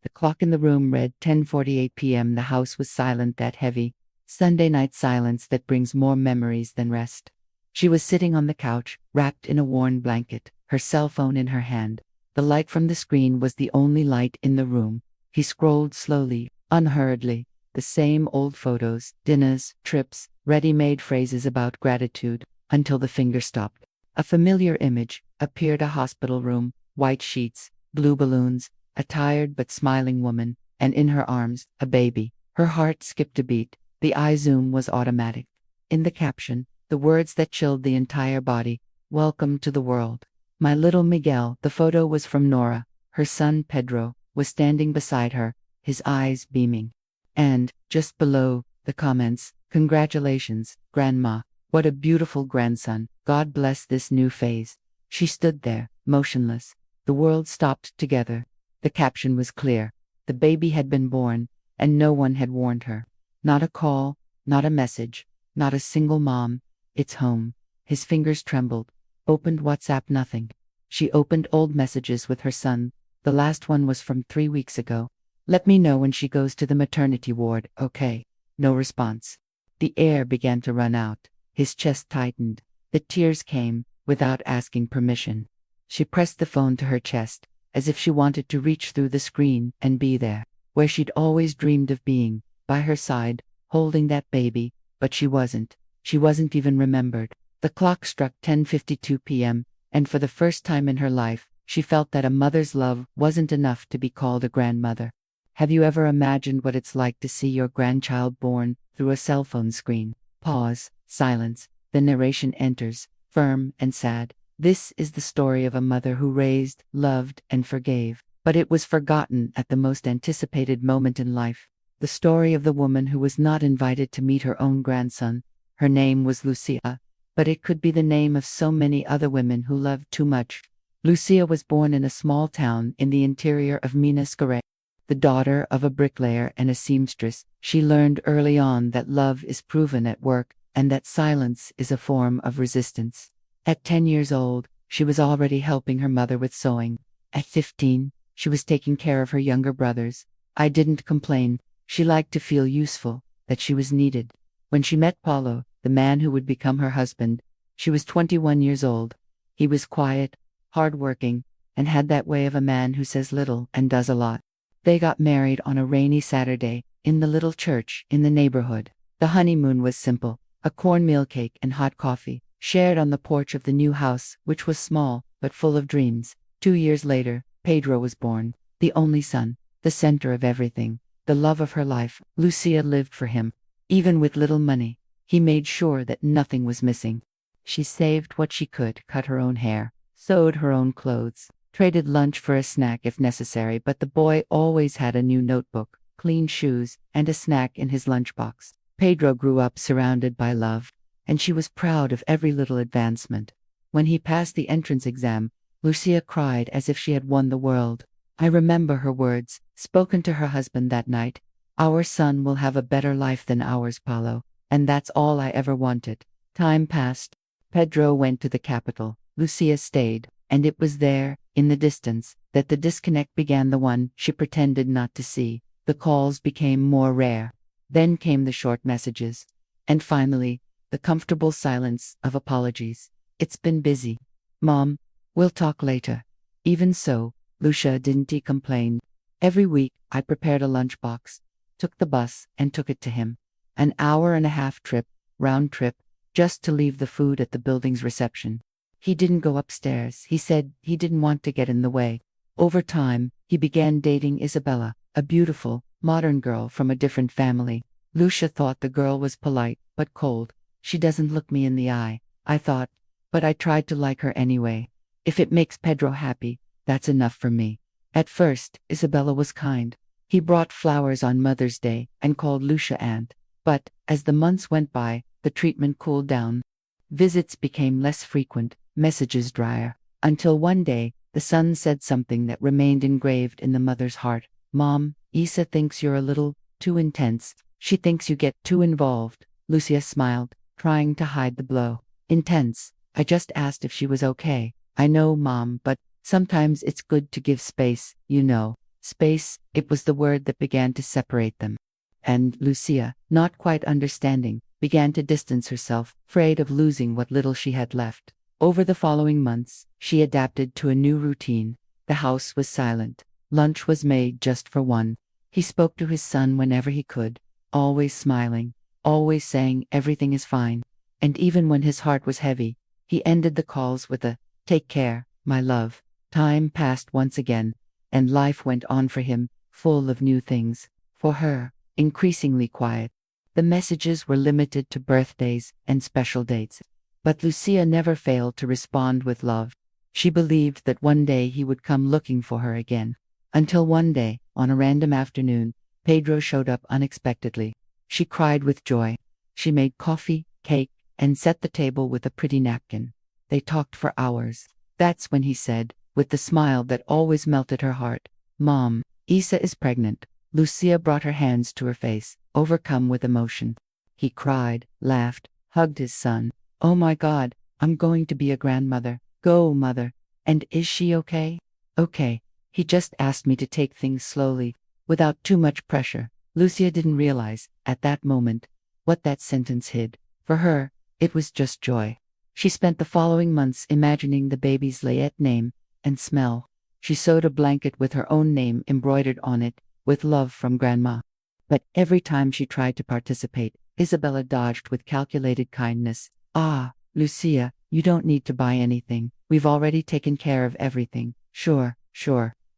The clock in the room read 10:48 p.m. The house was silent, that heavy, Sunday night silence that brings more memories than rest. She was sitting on the couch, wrapped in a worn blanket, her cell phone in her hand. The light from the screen was the only light in the room. He scrolled slowly, unhurriedly. The same old photos, dinners, trips, ready-made phrases about gratitude, until the finger stopped. A familiar image appeared: a hospital room, white sheets, blue balloons, a tired but smiling woman, and in her arms, a baby. Her heart skipped a beat. The eye zoom was automatic. In the caption, the words that chilled the entire body: "Welcome to the world. My little Miguel." The photo was from Nora. Her son, Pedro, was standing beside her, his eyes beaming. And, just below, the comments: "Congratulations, Grandma. What a beautiful grandson. God bless this new phase." She stood there, motionless. The world stopped together. The caption was clear. The baby had been born, and no one had warned her. Not a call, not a message, not a single mom. "It's home." His fingers trembled. Opened WhatsApp, nothing. She opened old messages with her son. The last one was from 3 weeks ago. "Let me know when she goes to the maternity ward, okay?" No response. The air began to run out. His chest tightened. The tears came, without asking permission. She pressed the phone to her chest, as if she wanted to reach through the screen and be there, where she'd always dreamed of being, by her side, holding that baby. But she wasn't. She wasn't even remembered. The clock struck 10:52 p.m., and for the first time in her life, she felt that a mother's love wasn't enough to be called a grandmother. Have you ever imagined what it's like to see your grandchild born through a cell phone screen? Pause, silence, the narration enters, firm and sad. This is the story of a mother who raised, loved, and forgave, but it was forgotten at the most anticipated moment in life. The story of the woman who was not invited to meet her own grandson. Her name was Lucia, but it could be the name of so many other women who loved too much. Lucia was born in a small town in the interior of Minas Gerais. The daughter of a bricklayer and a seamstress, she learned early on that love is proven at work, and that silence is a form of resistance. At 10 years old, she was already helping her mother with sewing. At 15, she was taking care of her younger brothers. I didn't complain. She liked to feel useful, that she was needed. When she met Paulo, the man who would become her husband, she was 21 years old. He was quiet, hardworking, and had that way of a man who says little and does a lot. They got married on a rainy Saturday, in the little church in the neighborhood. The honeymoon was simple: a cornmeal cake and hot coffee, shared on the porch of the new house, which was small, but full of dreams. 2 years later, Pedro was born, the only son, the center of everything, the love of her life. Lucia lived for him. Even with little money, he made sure that nothing was missing. She saved what she could, cut her own hair, sewed her own clothes, traded lunch for a snack if necessary, but the boy always had a new notebook, clean shoes, and a snack in his lunchbox. Pedro grew up surrounded by love, and she was proud of every little advancement. When he passed the entrance exam, Lucia cried as if she had won the world. I remember her words, spoken to her husband that night: "Our son will have a better life than ours, Paulo, and that's all I ever wanted." Time passed. Pedro went to the capital. Lucia stayed, and it was there, in the distance, that the disconnect began, the one she pretended not to see. The calls became more rare. Then came the short messages. And finally, the comfortable silence of apologies. "It's been busy. Mom, we'll talk later." Even so, Lucia didn't complain. Every week, I prepared a lunchbox, took the bus, and took it to him. An hour-and-a-half trip, round trip, just to leave the food at the building's reception. He didn't go upstairs. He said he didn't want to get in the way. Over time, he began dating Isabella, a beautiful, modern girl from a different family. Lucia thought the girl was polite, but cold. She doesn't look me in the eye, I thought, but I tried to like her anyway. If it makes Pedro happy, that's enough for me. At first, Isabella was kind. He brought flowers on Mother's Day and called Lucia Aunt. But, as the months went by, the treatment cooled down. Visits became less frequent, messages drier, until one day, the son said something that remained engraved in the mother's heart. "Mom, Isa thinks you're a little too intense. She thinks you get too involved." Lucia smiled, trying to hide the blow. "Intense? I just asked if she was okay." "I know, Mom, but sometimes it's good to give space, you know." Space, it was the word that began to separate them. And Lucia, not quite understanding, began to distance herself, afraid of losing what little she had left. Over the following months, she adapted to a new routine. The house was silent. Lunch was made just for one. He spoke to his son whenever he could, always smiling, always saying everything is fine. And even when his heart was heavy, he ended the calls with a, "Take care, my love." Time passed once again, and life went on for him, full of new things. For her, increasingly quiet. The messages were limited to birthdays and special dates. But Lucia never failed to respond with love. She believed that one day he would come looking for her again. Until one day, on a random afternoon, Pedro showed up unexpectedly. She cried with joy. She made coffee, cake, and set the table with a pretty napkin. They talked for hours. That's when he said, with the smile that always melted her heart, "Mom, Isa is pregnant." Lucia brought her hands to her face, overcome with emotion. He cried, laughed, hugged his son. "Oh my God, I'm going to be a grandmother. Go, mother. And is she okay?" "Okay. He just asked me to take things slowly, without too much pressure." Lucia didn't realize, at that moment, what that sentence hid. For her, it was just joy. She spent the following months imagining the baby's layette name and smell. She sewed a blanket with her own name embroidered on it, "With love from Grandma." But every time she tried to participate, Isabella dodged with calculated kindness. "Ah, Lucia, you don't need to buy anything. We've already taken care of everything." Sure.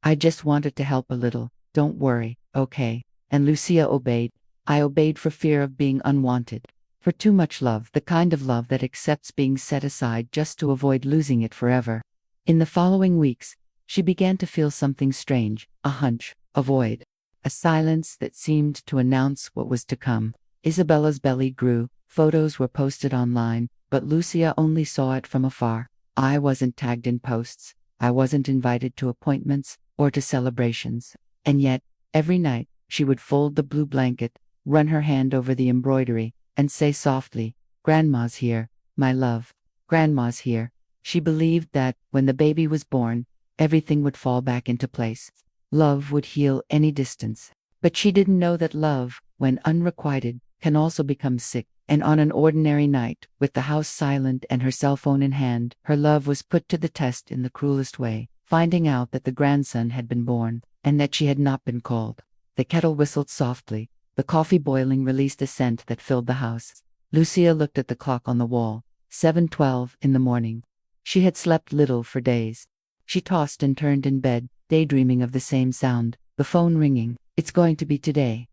I just wanted to help a little. Don't worry, okay." And Lucia obeyed. I obeyed for fear of being unwanted. For too much love, the kind of love that accepts being set aside just to avoid losing it forever. In the following weeks, she began to feel something strange, a hunch, a void. A silence that seemed to announce what was to come. Isabella's belly grew, photos were posted online, but Lucia only saw it from afar. I wasn't tagged in posts. I wasn't invited to appointments or to celebrations. And yet, every night, she would fold the blue blanket, run her hand over the embroidery, and say softly, "Grandma's here, my love. Grandma's here." She believed that, when the baby was born, everything would fall back into place. Love would heal any distance. But she didn't know that love, when unrequited, can also become sick. And on an ordinary night, with the house silent and her cell phone in hand, her love was put to the test in the cruelest way, finding out that the grandson had been born, and that she had not been called. The kettle whistled softly. The coffee boiling released a scent that filled the house. Lucia looked at the clock on the wall. 7:12 in the morning. She had slept little for days. She tossed and turned in bed, daydreaming of the same sound, the phone ringing. "It's going to be today, ...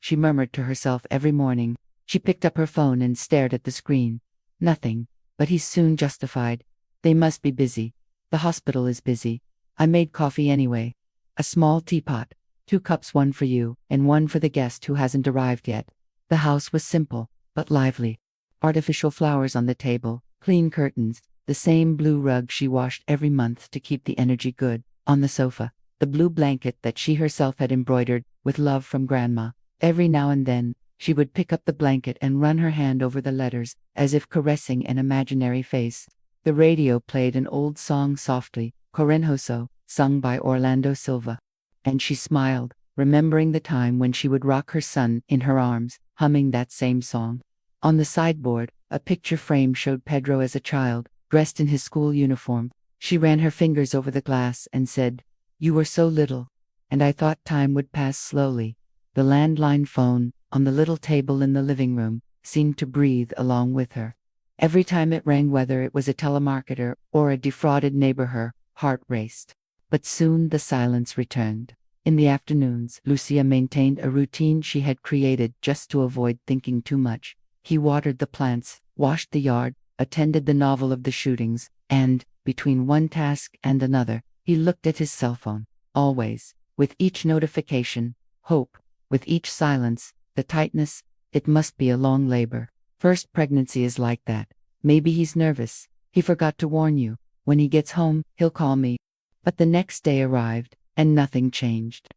she murmured to herself every morning. She picked up her phone and stared at the screen. Nothing, but he soon justified. "They must be busy. The hospital is busy. I made coffee anyway. A small teapot, 2 cups, one for you, and one for the guest who hasn't arrived yet." The house was simple, but lively. Artificial flowers on the table, clean curtains, the same blue rug she washed every month to keep the energy good. On the sofa, the blue blanket that she herself had embroidered, "With love from Grandma." Every now and then, she would pick up the blanket and run her hand over the letters, as if caressing an imaginary face. The radio played an old song softly, Corenjoso, sung by Orlando Silva. And she smiled, remembering the time when she would rock her son in her arms, humming that same song. On the sideboard, a picture frame showed Pedro as a child, dressed in his school uniform. She ran her fingers over the glass and said, "You were so little, and I thought time would pass slowly." The landline phone, on the little table in the living room, seemed to breathe along with her. Every time it rang, whether it was a telemarketer or a defrauded neighbor, her heart raced. But soon the silence returned. In the afternoons, Lucia maintained a routine she had created just to avoid thinking too much. He watered the plants, washed the yard, attended the novel of the shootings, and, between one task and another, he looked at his cell phone. Always, with each notification, hope, with each silence, the tightness. It must be a long labor. First pregnancy is like that. Maybe he's nervous. He forgot to warn you. When he gets home, he'll call me. But the next day arrived, and nothing changed.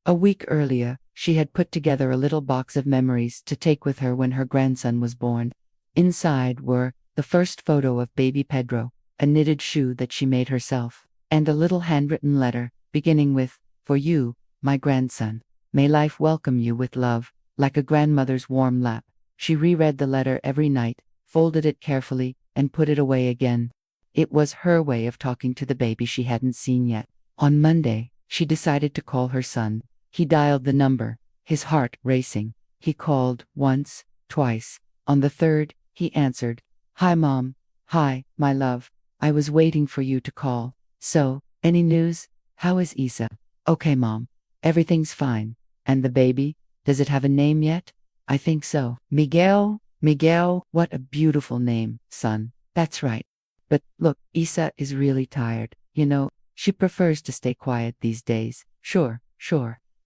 A week earlier, she had put together a little box of memories to take with her when her grandson was born. Inside were the first photo of baby Pedro, a knitted shoe that she made herself, and a little handwritten letter, beginning with, For you, my grandson. May life welcome you with love, like a grandmother's warm lap. She reread the letter every night, folded it carefully, and put it away again. It was her way of talking to the baby she hadn't seen yet. On Monday, she decided to call her son. He dialed the number, his heart racing. He called once, twice. On the third, he answered. Hi, Mom. Hi, my love. I was waiting for you to call. So, any news? How is Isa? Okay, Mom. Everything's fine. And the baby? Does it have a name yet? I think so. Miguel? Miguel, what a beautiful name, son. That's right. But look, Isa is really tired. You know, she prefers to stay quiet these days. Sure.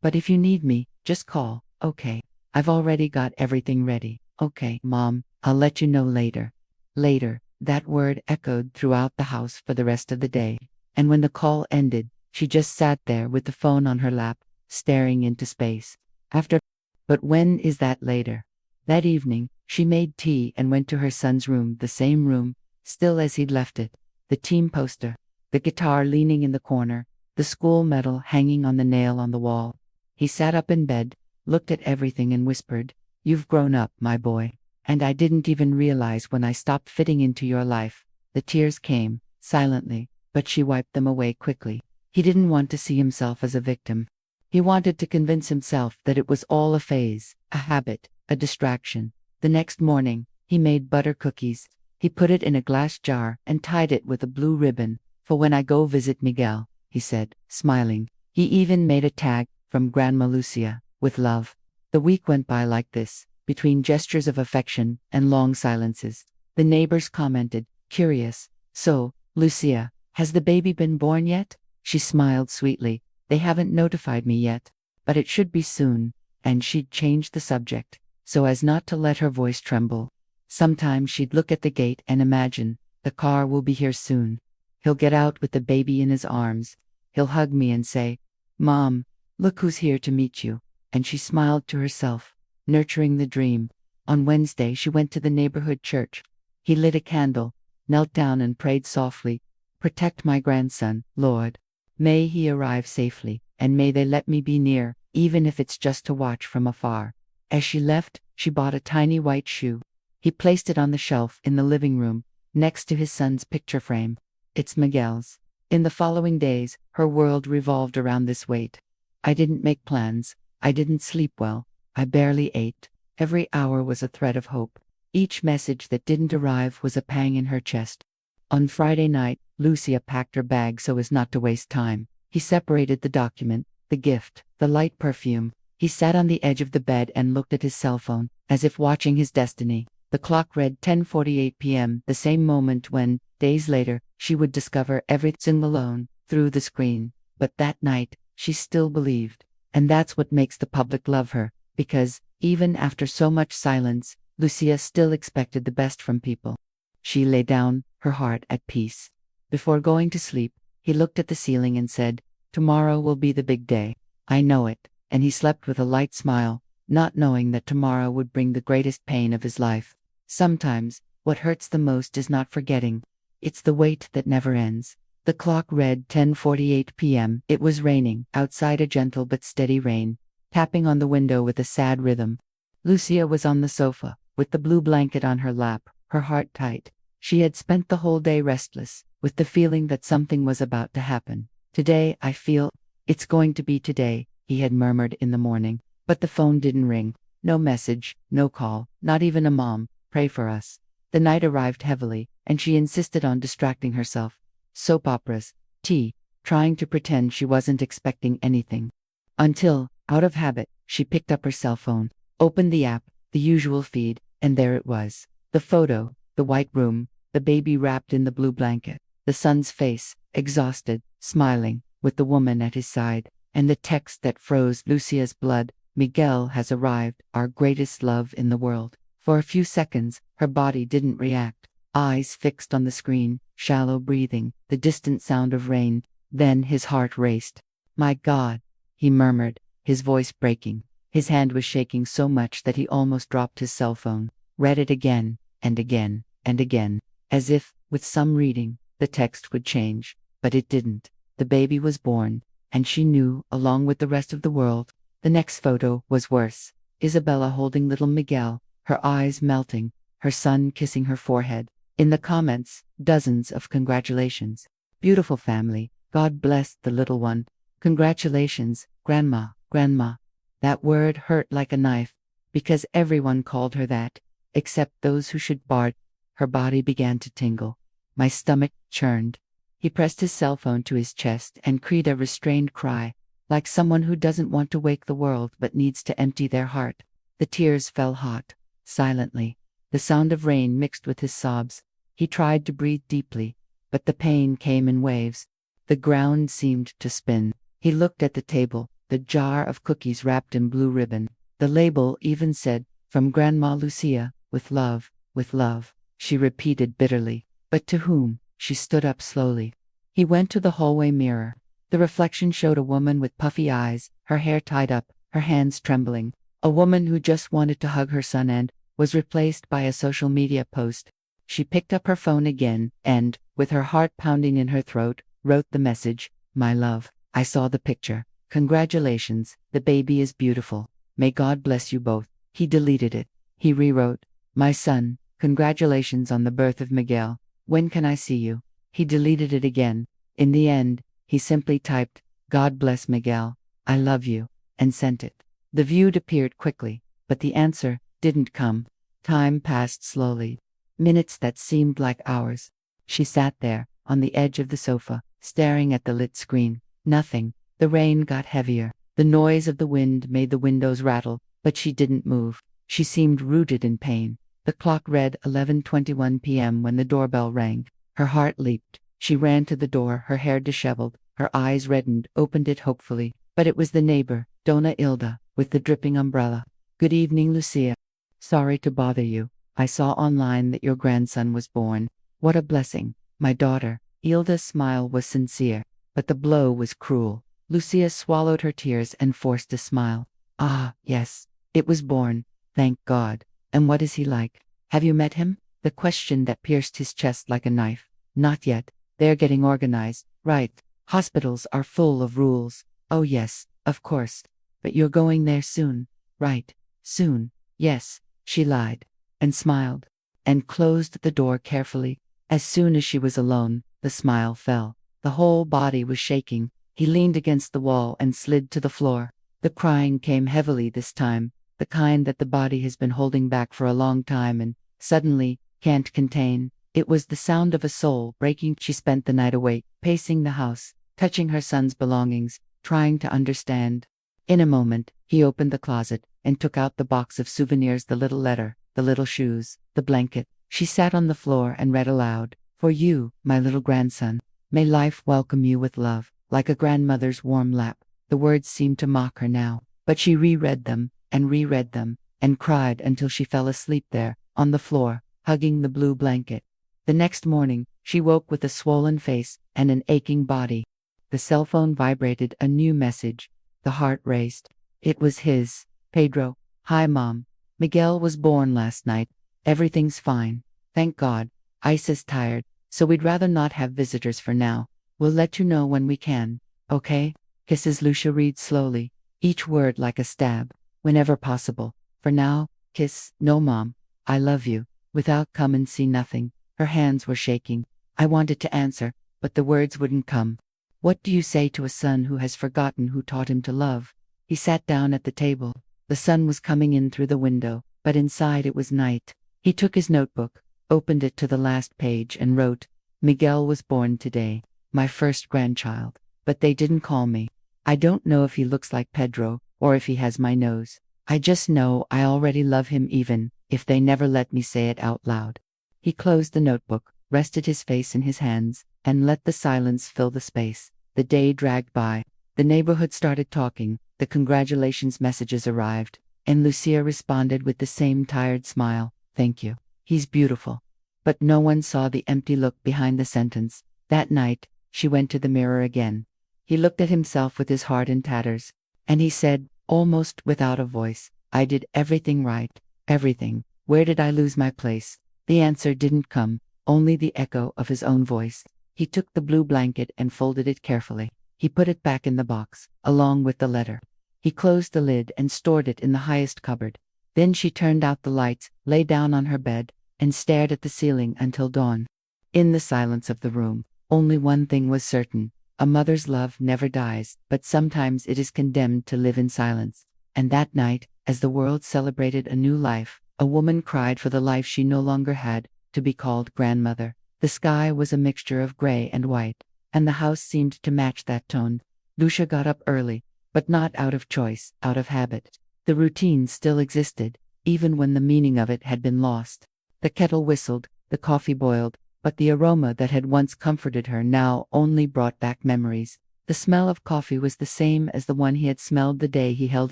But if you need me, just call, okay? I've already got everything ready. Okay, Mom, I'll let you know later. Later, that word echoed throughout the house for the rest of the day. And when the call ended, she just sat there with the phone on her lap, staring into space. But when is that later? That evening, she made tea and went to her son's room, the same room, still as he'd left it. The team poster, the guitar leaning in the corner, the school medal hanging on the nail on the wall. He sat up in bed, looked at everything and whispered, "You've grown up, my boy. And I didn't even realize when I stopped fitting into your life." The tears came, silently, but she wiped them away quickly. He didn't want to see himself as a victim. He wanted to convince himself that it was all a phase, a habit, a distraction. The next morning, he made butter cookies. He put it in a glass jar and tied it with a blue ribbon. "For when I go visit Miguel," he said, smiling. He even made a tag, "From Grandma Lucia, with love." The week went by like this, between gestures of affection and long silences. The neighbors commented, curious, "So, Lucia, has the baby been born yet?" She smiled sweetly. "They haven't notified me yet, but it should be soon." And she'd change the subject, so as not to let her voice tremble. Sometimes she'd look at the gate and imagine, "The car will be here soon. He'll get out with the baby in his arms. He'll hug me and say, 'Mom, look who's here to meet you.'" And she smiled to herself, nurturing the dream. On Wednesday, she went to the neighborhood church. He lit a candle, knelt down and prayed softly, "Protect my grandson, Lord. May he arrive safely, and may they let me be near, even if it's just to watch from afar." As she left, she bought a tiny white shoe. He placed it on the shelf in the living room, next to his son's picture frame. "It's Miguel's." In the following days, her world revolved around this weight. "I didn't make plans. I didn't sleep well. I barely ate." Every hour was a thread of hope. Each message that didn't arrive was a pang in her chest. On Friday night, Lucia packed her bag so as not to waste time. He separated the document, the gift, the light perfume. He sat on the edge of the bed and looked at his cell phone, as if watching his destiny. The clock read 10:48 p.m., the same moment when, days later, she would discover everything alone, through the screen. But that night, she still believed. And that's what makes the public love her, because, even after so much silence, Lucia still expected the best from people. She lay down, her heart at peace. Before going to sleep, he looked at the ceiling and said, "Tomorrow will be the big day. I know it." And he slept with a light smile, not knowing that tomorrow would bring the greatest pain of his life. Sometimes, what hurts the most is not forgetting. It's the wait that never ends. The clock read 10:48 p.m. It was raining, outside, a gentle but steady rain, tapping on the window with a sad rhythm. Lucia was on the sofa, with the blue blanket on her lap, her heart tight. She had spent the whole day restless, with the feeling that something was about to happen. "Today, I feel it's going to be today," he had murmured in the morning. But the phone didn't ring. No message, no call, not even a "Mom, pray for us." The night arrived heavily, and she insisted on distracting herself. Soap operas, tea, trying to pretend she wasn't expecting anything. Until, out of habit, she picked up her cell phone, opened the app, the usual feed, and there it was. The photo, the white room, the baby wrapped in the blue blanket, the son's face, exhausted, smiling, with the woman at his side, and the text that froze Lucia's blood, "Miguel has arrived, our greatest love in the world." For a few seconds, her body didn't react. Eyes fixed on the screen, shallow breathing, the distant sound of rain. Then his heart raced. "My God," he murmured, his voice breaking. His hand was shaking so much that he almost dropped his cell phone. Read it again, and again, and again, as if, with some reading, the text would change. But it didn't. The baby was born. and she knew, along with the rest of the world. The next photo was worse. Isabella holding little Miguel, her eyes melting, her son kissing her forehead. In the comments, dozens of congratulations. Beautiful family. God bless the little one. Congratulations, Grandma, Grandma. That word hurt like a knife, because everyone called her that, except those who should bark. Her body began to tingle. My stomach churned. He pressed his cell phone to his chest and cried a restrained cry, like someone who doesn't want to wake the world but needs to empty their heart. The tears fell hot, silently. The sound of rain mixed with his sobs. He tried to breathe deeply, but the pain came in waves. The ground seemed to spin. He looked at the table, the jar of cookies wrapped in blue ribbon. The label even said, "From Grandma Lucia, with love, with love," she repeated bitterly. But to whom? She stood up slowly. He went to the hallway mirror. The reflection showed a woman with puffy eyes, her hair tied up, her hands trembling. A woman who just wanted to hug her son and was replaced by a social media post. She picked up her phone again and, with her heart pounding in her throat, wrote the message, "My love, I saw the picture. Congratulations, the baby is beautiful. May God bless you both." He deleted it. He rewrote, "My son, congratulations on the birth of Miguel. When can I see you?" He deleted it again. In the end, he simply typed, "God bless Miguel, I love you," and sent it. The view appeared quickly, but the answer didn't come. Time passed slowly. Minutes that seemed like hours. She sat there, on the edge of the sofa, staring at the lit screen. Nothing. The rain got heavier. The noise of the wind made the windows rattle, but she didn't move. She seemed rooted in pain. The clock read 11:21 p.m. when the doorbell rang. Her heart leaped. She ran to the door, her hair disheveled, her eyes reddened, opened it hopefully. But it was the neighbor, Dona Ilda, with the dripping umbrella. "Good evening, Lucia. Sorry to bother you. I saw online that your grandson was born. What a blessing, my daughter." Ilda's smile was sincere, but the blow was cruel. Lucia swallowed her tears and forced a smile. "Ah, yes. It was born. Thank God. And what is he like? Have you met him?" The question that pierced his chest like a knife. "Not yet. They're getting organized." "Right. Hospitals are full of rules." "Oh yes, of course. But you're going there soon." "Right. Soon. Yes." She lied, and smiled, and closed the door carefully. As soon as she was alone, the smile fell. The whole body was shaking. He leaned against the wall and slid to the floor. The crying came heavily this time, the kind that the body has been holding back for a long time and, suddenly, can't contain. It was the sound of a soul breaking. She spent the night awake, pacing the house, touching her son's belongings, trying to understand. In a moment, he opened the closet and took out the box of souvenirs, the little letter, the little shoes, the blanket. She sat on the floor and read aloud, "For you, my little grandson. May life welcome you with love, like a grandmother's warm lap." The words seemed to mock her now, but she reread them, and cried until she fell asleep there, on the floor, hugging the blue blanket. The next morning, she woke with a swollen face and an aching body. The cell phone vibrated, a new message. The heart raced. It was his. "Pedro. Hi, Mom. Miguel was born last night. Everything's fine. Thank God. Isa's tired, so we'd rather not have visitors for now. We'll let you know when we can. Okay? Kisses." Lucia read slowly, each word like a stab. "Whenever possible. For now, kiss." "No, Mom. I love you." Without come and see nothing. Her hands were shaking. I wanted to answer, but the words wouldn't come. What do you say to a son who has forgotten who taught him to love? He sat down at the table. The sun was coming in through the window, but inside it was night. He took his notebook, opened it to the last page and wrote, "Miguel was born today, my first grandchild. But they didn't call me. I don't know if he looks like Pedro, or if he has my nose. I just know I already love him even if they never let me say it out loud." He closed the notebook, rested his face in his hands, and let the silence fill the space. The day dragged by. The neighborhood started talking, the congratulations messages arrived, and Lucia responded with the same tired smile, "Thank you. He's beautiful." But no one saw the empty look behind the sentence. That night, she went to the mirror again. He looked at himself with his heart in tatters, and he said, almost without a voice, "I did everything right. Everything. Where did I lose my place?" The answer didn't come, only the echo of his own voice. He took the blue blanket and folded it carefully. He put it back in the box, along with the letter. He closed the lid and stored it in the highest cupboard. Then she turned out the lights, lay down on her bed, and stared at the ceiling until dawn. In the silence of the room, only one thing was certain. A mother's love never dies, but sometimes it is condemned to live in silence. And that night, as the world celebrated a new life, a woman cried for the life she no longer had, to be called grandmother. The sky was a mixture of gray and white, and the house seemed to match that tone. Lucia got up early, but not out of choice, out of habit. The routine still existed, even when the meaning of it had been lost. The kettle whistled, the coffee boiled, but the aroma that had once comforted her now only brought back memories. The smell of coffee was the same as the one he had smelled the day he held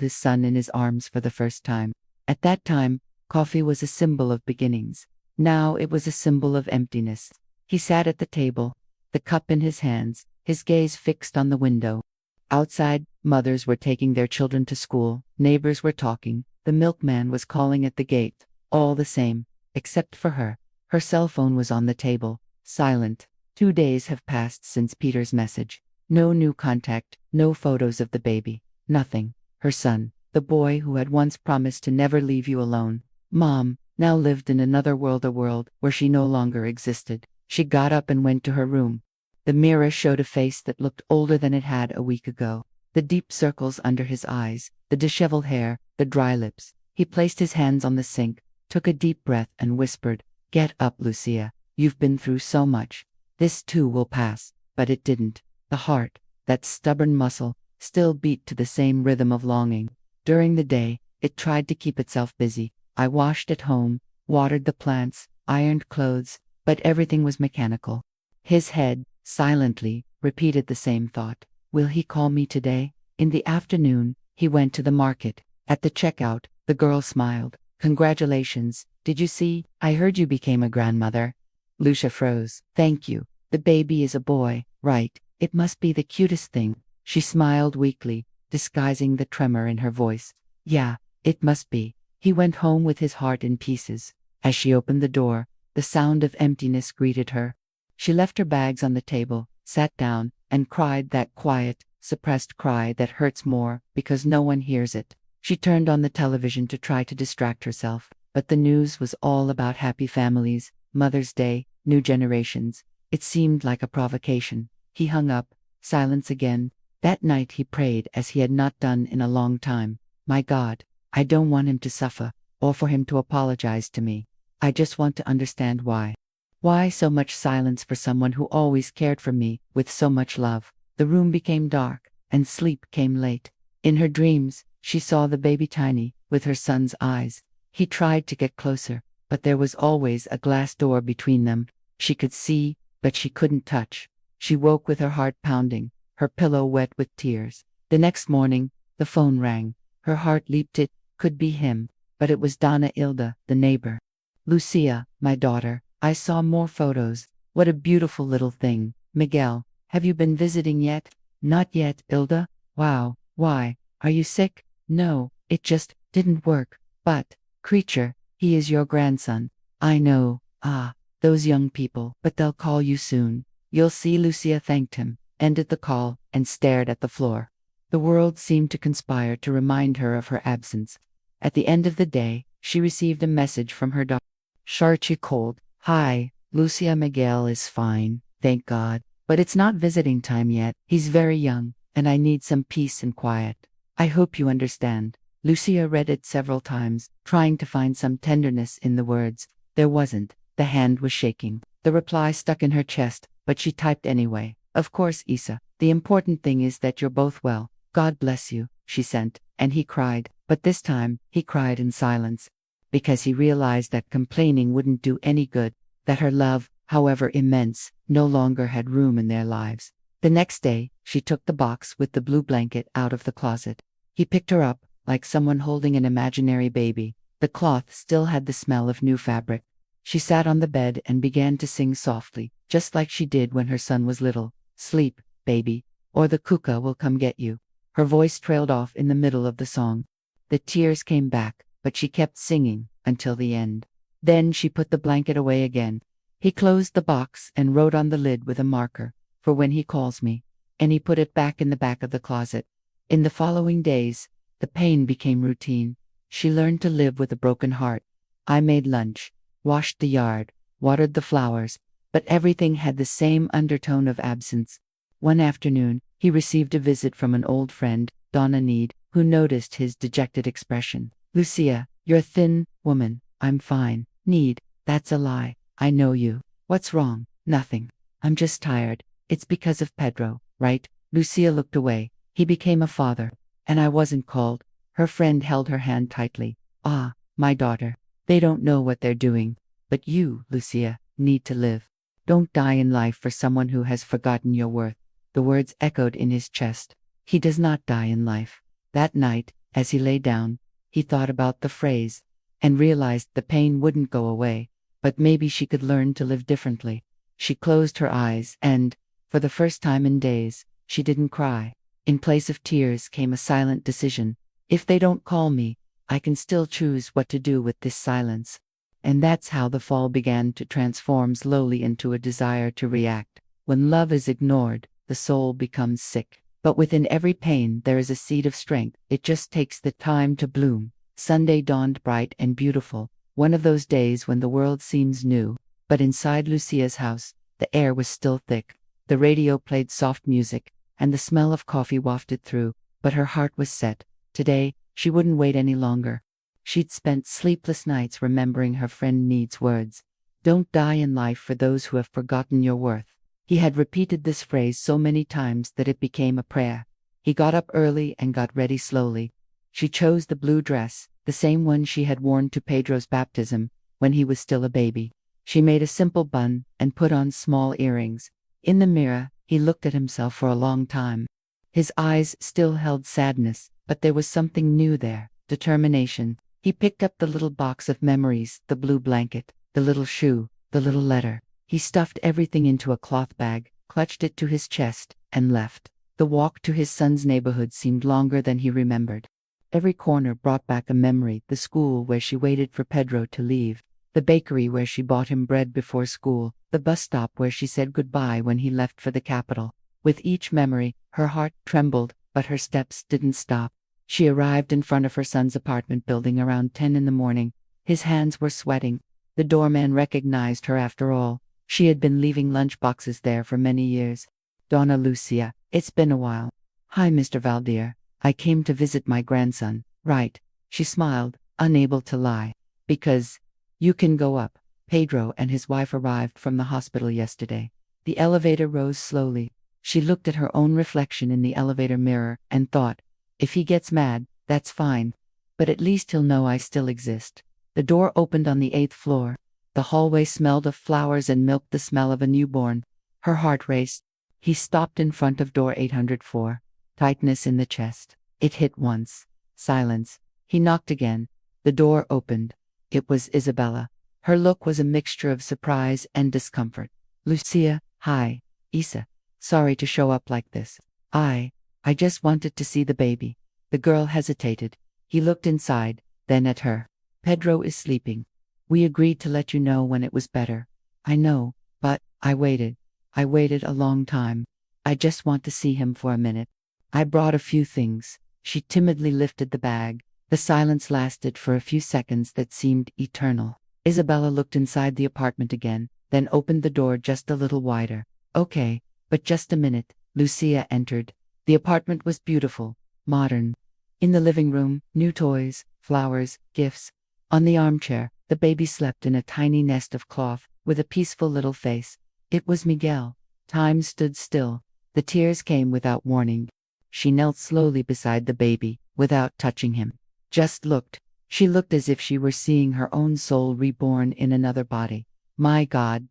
his son in his arms for the first time. At that time, coffee was a symbol of beginnings. Now it was a symbol of emptiness. He sat at the table, the cup in his hands, his gaze fixed on the window. Outside, mothers were taking their children to school, neighbors were talking, the milkman was calling at the gate, all the same, except for her. Her cell phone was on the table, silent. 2 days have passed since Peter's message. No new contact, no photos of the baby, nothing. Her son, the boy who had once promised to never leave you alone, Mom, now lived in another world, a world where she no longer existed. She got up and went to her room. The mirror showed a face that looked older than it had a week ago. The deep circles under his eyes, the disheveled hair, the dry lips. He placed his hands on the sink, took a deep breath and whispered, "Get up, Lucia. You've been through so much. This too will pass." But it didn't. The heart, that stubborn muscle, still beat to the same rhythm of longing. During the day, it tried to keep itself busy. I washed at home, watered the plants, ironed clothes, but everything was mechanical. His head, silently, repeated the same thought. Will he call me today? In the afternoon, he went to the market. At the checkout, the girl smiled. "Congratulations. Did you see? I heard you became a grandmother." Lucia froze. "Thank you. The baby is a boy, right? It must be the cutest thing." She smiled weakly, disguising the tremor in her voice. "Yeah, it must be." He went home with his heart in pieces. As she opened the door, the sound of emptiness greeted her. She left her bags on the table, sat down, and cried that quiet, suppressed cry that hurts more because no one hears it. She turned on the television to try to distract herself, but the news was all about happy families, Mother's Day, new generations. It seemed like a provocation. He hung up. Silence again. That night he prayed as he had not done in a long time. "My God, I don't want him to suffer, or for him to apologize to me. I just want to understand why. Why so much silence for someone who always cared for me with so much love?" The room became dark, and sleep came late. In her dreams, she saw the baby tiny, with her son's eyes. He tried to get closer, but there was always a glass door between them. She could see, but she couldn't touch. She woke with her heart pounding, her pillow wet with tears. The next morning, the phone rang. Her heart leaped. It could be him, but it was Donna Ilda, the neighbor. "Lucia, my daughter, I saw more photos. What a beautiful little thing. Miguel, have you been visiting yet?" "Not yet, Ilda." "Wow, why? Are you sick?" "No, it just didn't work. But, creature, he is your grandson." "I know. Ah, those young people, but they'll call you soon. You'll see." Lucia thanked him, ended the call, and stared at the floor. The world seemed to conspire to remind her of her absence. At the end of the day, she received a message from her daughter. Sharchy cold. "Hi, Lucia, Miguel is fine, thank God. But it's not visiting time yet. He's very young, and I need some peace and quiet. I hope you understand." Lucia read it several times, trying to find some tenderness in the words. There wasn't. The hand was shaking. The reply stuck in her chest, but she typed anyway. "Of course, Isa. The important thing is that you're both well. God bless you," she sent, and he cried. But this time, he cried in silence. Because he realized that complaining wouldn't do any good, that her love, however immense, no longer had room in their lives. The next day, she took the box with the blue blanket out of the closet. He picked her up, like someone holding an imaginary baby. The cloth still had the smell of new fabric. She sat on the bed and began to sing softly, just like she did when her son was little. "Sleep, baby, or the kuka will come get you." Her voice trailed off in the middle of the song. The tears came back, but she kept singing until the end. Then she put the blanket away again. He closed the box and wrote on the lid with a marker, "For when he calls me." and he put it back in the back of the closet. In the following days, the pain became routine. She learned to live with a broken heart. I made lunch, washed the yard, watered the flowers, but everything had the same undertone of absence. One afternoon, he received a visit from an old friend, Donna Need, who noticed his dejected expression. "Lucia, you're a thin woman." "I'm fine." "Need, that's a lie. I know you." "What's wrong?" "Nothing. I'm just tired." "It's because of Pedro, right?" Lucia looked away. "He became a father, and I wasn't called." Her friend held her hand tightly. "Ah, my daughter. They don't know what they're doing. But you, Lucia, need to live. Don't die in life for someone who has forgotten your worth." The words echoed in his chest. He does not die in life. That night, as he lay down, he thought about the phrase, and realized the pain wouldn't go away, but maybe she could learn to live differently. She closed her eyes and, for the first time in days, she didn't cry. In place of tears came a silent decision. If they don't call me, I can still choose what to do with this silence. And that's how the fall began to transform slowly into a desire to react. When love is ignored, the soul becomes sick. But within every pain there is a seed of strength. It just takes the time to bloom. Sunday dawned bright and beautiful, one of those days when the world seems new. But inside Lucia's house, the air was still thick. The radio played soft music, and the smell of coffee wafted through, but her heart was set. Today, she wouldn't wait any longer. She'd spent sleepless nights remembering her friend Need's words. "Don't die in life for those who have forgotten your worth." He had repeated this phrase so many times that it became a prayer. He got up early and got ready slowly. She chose the blue dress, the same one she had worn to Pedro's baptism, when he was still a baby. She made a simple bun and put on small earrings. In the mirror, he looked at himself for a long time. His eyes still held sadness, but there was something new there, determination. He picked up the little box of memories, the blue blanket, the little shoe, the little letter. He stuffed everything into a cloth bag, clutched it to his chest, and left. The walk to his son's neighborhood seemed longer than he remembered. Every corner brought back a memory: the school where she waited for Pedro to leave, the bakery where she bought him bread before school, the bus stop where she said goodbye when he left for the capital. With each memory, her heart trembled, but her steps didn't stop. She arrived in front of her son's apartment building around 10 in the morning. His hands were sweating. The doorman recognized her after all. She had been leaving lunch boxes there for many years. "Donna Lucia, it's been a while." "Hi, Mr. Valdir. I came to visit my grandson." "Right." She smiled, unable to lie. "Because you can go up." Pedro and his wife arrived from the hospital yesterday. The elevator rose slowly. She looked at her own reflection in the elevator mirror and thought, if he gets mad, that's fine. But at least he'll know I still exist. The door opened on the 8th floor. The hallway smelled of flowers and milk, the smell of a newborn. Her heart raced. He stopped in front of door 804. Tightness in the chest. It hit once. Silence. He knocked again. The door opened. It was Isabella. Her look was a mixture of surprise and discomfort. "Lucia, hi. Isa. Sorry to show up like this. I just wanted to see the baby." The girl hesitated. He looked inside, then at her. "Pedro is sleeping. We agreed to let you know when it was better." "I know, but I waited. I waited a long time. I just want to see him for a minute. I brought a few things." She timidly lifted the bag. The silence lasted for a few seconds that seemed eternal. Isabella looked inside the apartment again, then opened the door just a little wider. "Okay, but just a minute." Lucia entered. The apartment was beautiful, modern. In the living room, new toys, flowers, gifts. On the armchair, the baby slept in a tiny nest of cloth, with a peaceful little face. It was Miguel. Time stood still. The tears came without warning. She knelt slowly beside the baby, without touching him. Just looked. She looked as if she were seeing her own soul reborn in another body. "My God, ..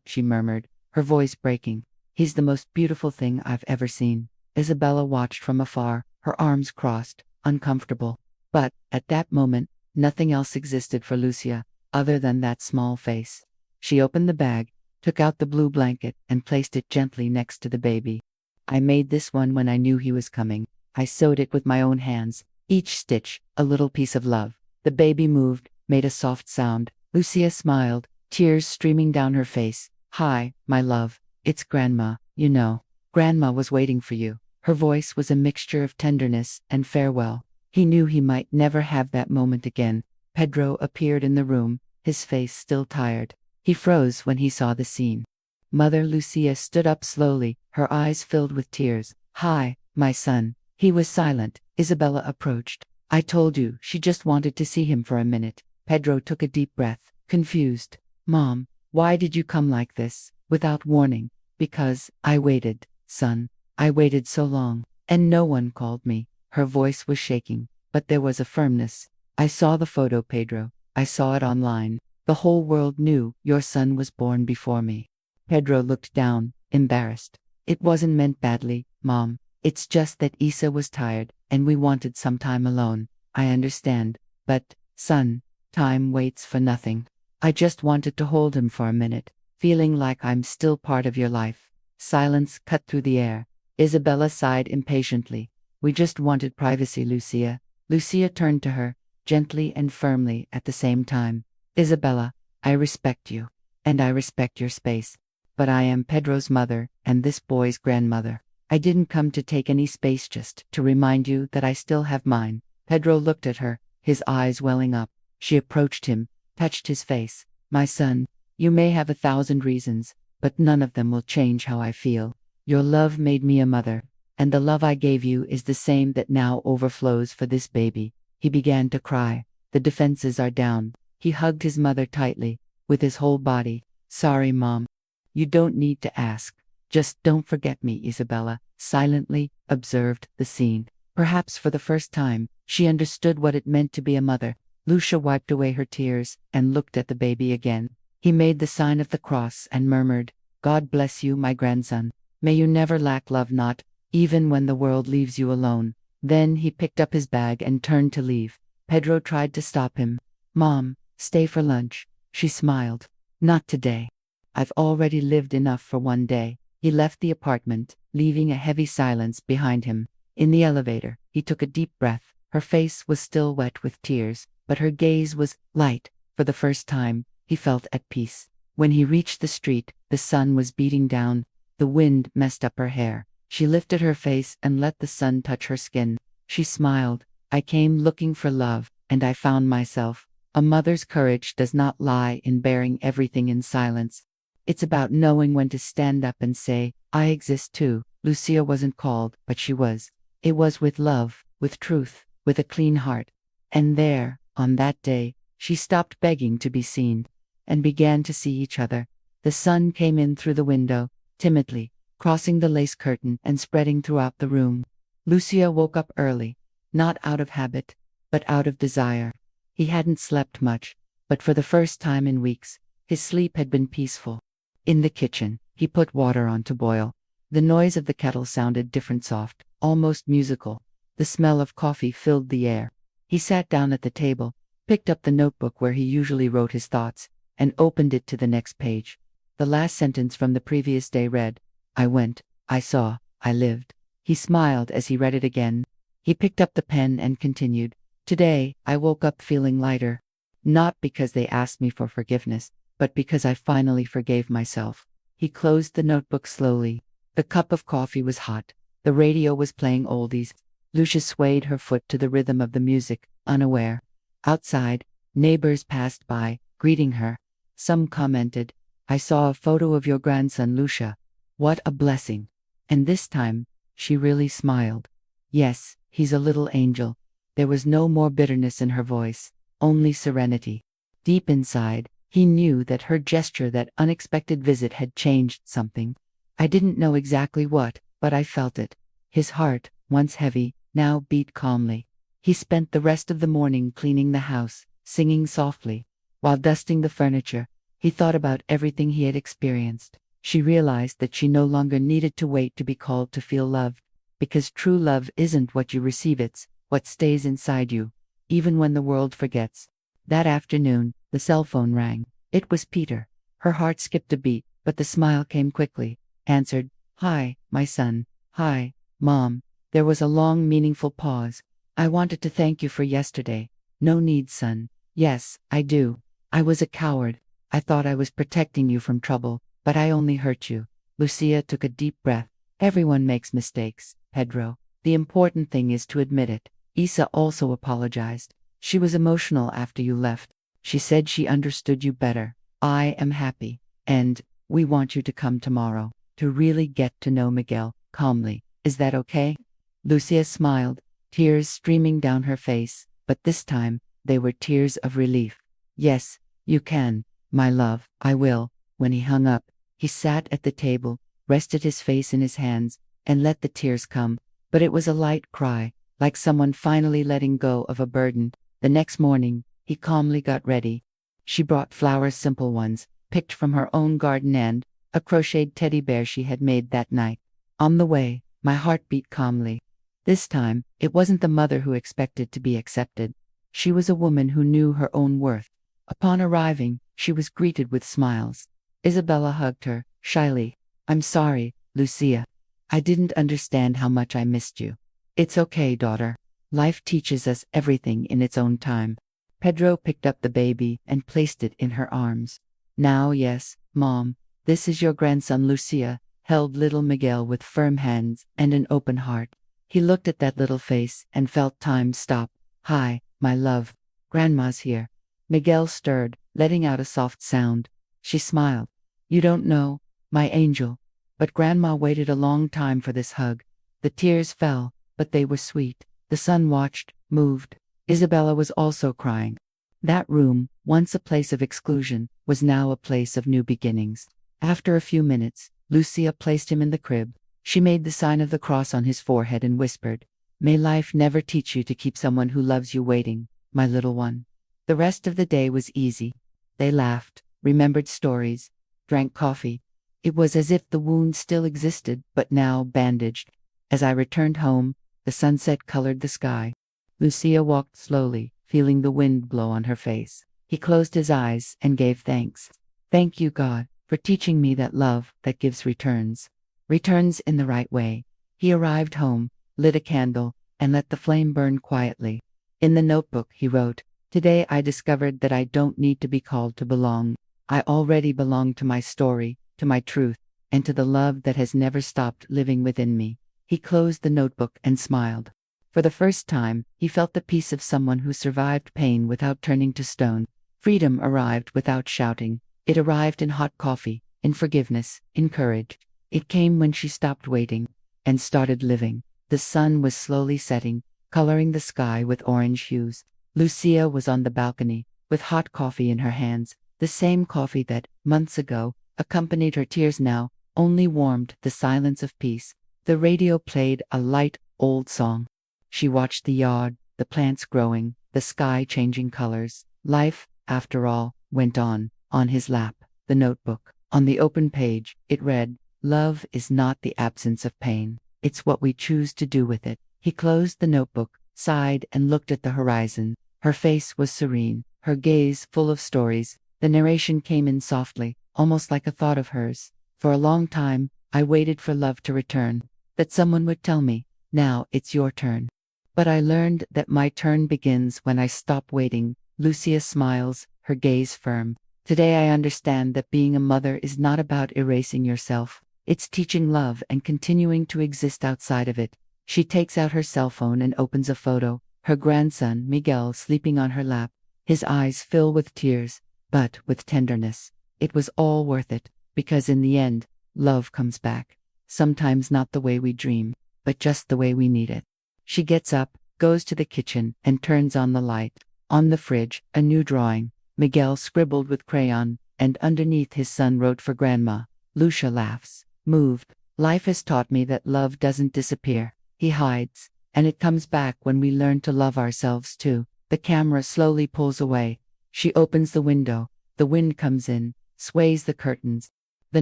she murmured, her voice breaking. "He's the most beautiful thing I've ever seen." Isabella watched from afar, her arms crossed, uncomfortable. But, at that moment, nothing else existed for Lucia, other than that small face. She opened the bag, took out the blue blanket, and placed it gently next to the baby. "I made this one when I knew he was coming. I sewed it with my own hands, each stitch, a little piece of love." The baby moved, made a soft sound. Lucia smiled, tears streaming down her face. "Hi, my love. It's Grandma, you know." Grandma was waiting for you." Her voice was a mixture of tenderness and farewell. He knew he might never have that moment again. Pedro appeared in the room, his face still tired. He froze when he saw the scene. Mother Lucia stood up slowly, her eyes filled with tears. "Hi, my son." He was silent. Isabella approached. "I told you, she just wanted to see him for a minute." Pedro took a deep breath, confused. "Mom, why did you come like this, without warning?" "Because I waited, son. I waited so long, and no one called me." Her voice was shaking, but there was a firmness. "I saw the photo, Pedro. I saw it online. The whole world knew your son was born before me." Pedro looked down, embarrassed. "It wasn't meant badly, Mom. It's just that Isa was tired, and we wanted some time alone. I understand. But, son, time waits for nothing. I just wanted to hold him for a minute, feeling like I'm still part of your life." Silence cut through the air. Isabella sighed impatiently. "We just wanted privacy, Lucia." Lucia turned to her, gently and firmly at the same time. "Isabella, I respect you, and I respect your space. But I am Pedro's mother, and this boy's grandmother. I didn't come to take any space, just to remind you that I still have mine." Pedro looked at her, his eyes welling up. She approached him, touched his face. "My son, you may have 1,000 reasons, but none of them will change how I feel. Your love made me a mother, and the love I gave you is the same that now overflows for this baby." He began to cry. The defenses are down. He hugged his mother tightly, with his whole body. "Sorry, Mom. You don't need to ask. Just don't forget me." Isabella silently observed the scene. Perhaps for the first time, she understood what it meant to be a mother. Lucia wiped away her tears and looked at the baby again. He made the sign of the cross and murmured, "God bless you, my grandson. May you never lack love, not even when the world leaves you alone." Then he picked up his bag and turned to leave. Pedro tried to stop him. "Mom, stay for lunch." She smiled. "Not today. I've already lived enough for one day." He left the apartment, leaving a heavy silence behind him. In the elevator, he took a deep breath. Her face was still wet with tears, but her gaze was light. For the first time, he felt at peace. When he reached the street, the sun was beating down. The wind messed up her hair. She lifted her face and let the sun touch her skin. She smiled. "I came looking for love, and I found myself." A mother's courage does not lie in bearing everything in silence. It's about knowing when to stand up and say, "I exist too." Lucia wasn't called, but she was. It was with love, with truth, with a clean heart. And there, on that day, she stopped begging to be seen, and began to see each other. The sun came in through the window, timidly, crossing the lace curtain and spreading throughout the room. Lucia woke up early, not out of habit, but out of desire. He hadn't slept much, but for the first time in weeks, his sleep had been peaceful. In the kitchen, he put water on to boil. The noise of the kettle sounded different, soft, almost musical. The smell of coffee filled the air. He sat down at the table, picked up the notebook where he usually wrote his thoughts, and opened it to the next page. The last sentence from the previous day read, "I went, I saw, I lived." He smiled as he read it again. He picked up the pen and continued, "Today, I woke up feeling lighter. Not because they asked me for forgiveness, but because I finally forgave myself." He closed the notebook slowly. The cup of coffee was hot. The radio was playing oldies. Lucia swayed her foot to the rhythm of the music, unaware. Outside, neighbors passed by, greeting her. Some commented, "I saw a photo of your grandson, Lucia. What a blessing." And this time, she really smiled. "Yes, he's a little angel." There was no more bitterness in her voice, only serenity. Deep inside, he knew that her gesture, that unexpected visit, had changed something. "I didn't know exactly what, but I felt it." His heart, once heavy, now beat calmly. He spent the rest of the morning cleaning the house, singing softly. While dusting the furniture, he thought about everything he had experienced. She realized that she no longer needed to wait to be called to feel loved, because true love isn't what you receive, it's what stays inside you, even when the world forgets. That afternoon, the cell phone rang. It was Peter. Her heart skipped a beat, but the smile came quickly. Answered, "Hi, my son." "Hi, Mom." There was a long, meaningful pause. "I wanted to thank you for yesterday." "No need, son." "Yes, I do. I was a coward. I thought I was protecting you from trouble, but I only hurt you." Lucia took a deep breath. Everyone makes mistakes, Pedro. The important thing is to admit it. Isa also apologized. She was emotional after you left. She said she understood you better. I am happy. And we want you to come tomorrow to really get to know Miguel calmly. Is that okay? Lucia smiled, tears streaming down her face, but this time they were tears of relief. Yes, you can, my love, I will. When he hung up, he sat at the table, rested his face in his hands, and let the tears come. But it was a light cry, like someone finally letting go of a burden. The next morning, he calmly got ready. She brought flowers, simple ones, picked from her own garden, and a crocheted teddy bear she had made that night. On the way, my heart beat calmly. This time, it wasn't the mother who expected to be accepted. She was a woman who knew her own worth. Upon arriving, she was greeted with smiles. Isabella hugged her, shyly. I'm sorry, Lucia. I didn't understand how much I missed you. It's okay, daughter. Life teaches us everything in its own time. Pedro picked up the baby and placed it in her arms. Now, yes, Mom, this is your grandson. Lucia held little Miguel with firm hands and an open heart. He looked at that little face and felt time stop. Hi, my love. Grandma's here. Miguel stirred, letting out a soft sound. She smiled. You don't know, my angel. But Grandma waited a long time for this hug. The tears fell, but they were sweet. The son watched, moved. Isabella was also crying. That room, once a place of exclusion, was now a place of new beginnings. After a few minutes, Lucia placed him in the crib. She made the sign of the cross on his forehead and whispered, May life never teach you to keep someone who loves you waiting, my little one. The rest of the day was easy. They laughed, remembered stories, drank coffee. It was as if the wound still existed, but now bandaged. As I returned home, the sunset colored the sky. Lucia walked slowly, feeling the wind blow on her face. He closed his eyes and gave thanks. Thank you, God, for teaching me that love that gives returns. Returns in the right way. He arrived home, lit a candle, and let the flame burn quietly. In the notebook, he wrote, Today I discovered that I don't need to be called to belong. I already belong to my story, to my truth, and to the love that has never stopped living within me. He closed the notebook and smiled. For the first time, he felt the peace of someone who survived pain without turning to stone. Freedom arrived without shouting. It arrived in hot coffee, in forgiveness, in courage. It came when she stopped waiting and started living. The sun was slowly setting, coloring the sky with orange hues. Lucia was on the balcony, with hot coffee in her hands, the same coffee that, months ago, accompanied her tears now, only warmed the silence of peace. The radio played a light, old song. She watched the yard, the plants growing, the sky changing colors. Life, after all, went on his lap. The notebook. On the open page, it read, Love is not the absence of pain. It's what we choose to do with it. He closed the notebook, sighed, and looked at the horizon. Her face was serene, her gaze full of stories. The narration came in softly, almost like a thought of hers. For a long time, I waited for love to return, that someone would tell me, now it's your turn. But I learned that my turn begins when I stop waiting. Lucia smiles, her gaze firm. Today I understand that being a mother is not about erasing yourself. It's teaching love and continuing to exist outside of it. She takes out her cell phone and opens a photo. Her grandson, Miguel, sleeping on her lap. His eyes fill with tears, but with tenderness. It was all worth it, because in the end, love comes back. Sometimes not the way we dream, but just the way we need it. She gets up, goes to the kitchen, and turns on the light. On the fridge, a new drawing. Miguel scribbled with crayon, and underneath his son wrote for Grandma. Lucia laughs, moved. Life has taught me that love doesn't disappear. He hides, and it comes back when we learn to love ourselves too. The camera slowly pulls away. She opens the window. The wind comes in, sways the curtains. The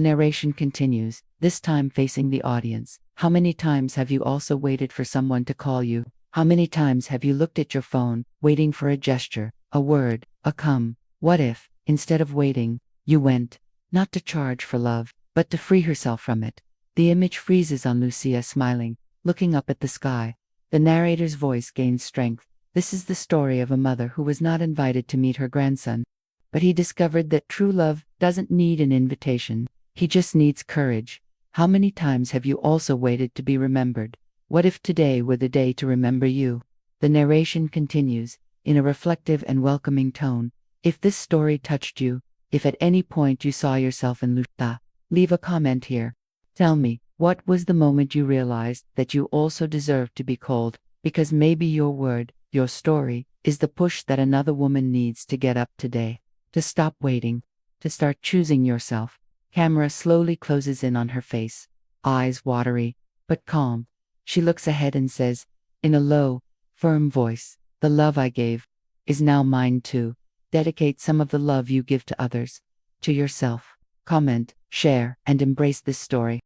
narration continues, this time facing the audience. How many times have you also waited for someone to call you? How many times have you looked at your phone, waiting for a gesture, a word, a come? What if, instead of waiting, you went, not to charge for love, but to free herself from it? The image freezes on Lucia, smiling, looking up at the sky. The narrator's voice gains strength. This is the story of a mother who was not invited to meet her grandson. But he discovered that true love doesn't need an invitation. He just needs courage. How many times have you also waited to be remembered? What if today were the day to remember you? The narration continues, in a reflective and welcoming tone. If this story touched you, if at any point you saw yourself in Luta, leave a comment here. Tell me, what was the moment you realized that you also deserve to be called? Because maybe your word, your story, is the push that another woman needs to get up today, to stop waiting, to start choosing yourself. Camera slowly closes in on her face, eyes watery, but calm. She looks ahead and says, in a low, firm voice, the love I gave is now mine too. Dedicate some of the love you give to others, to yourself. Comment, share, and embrace this story.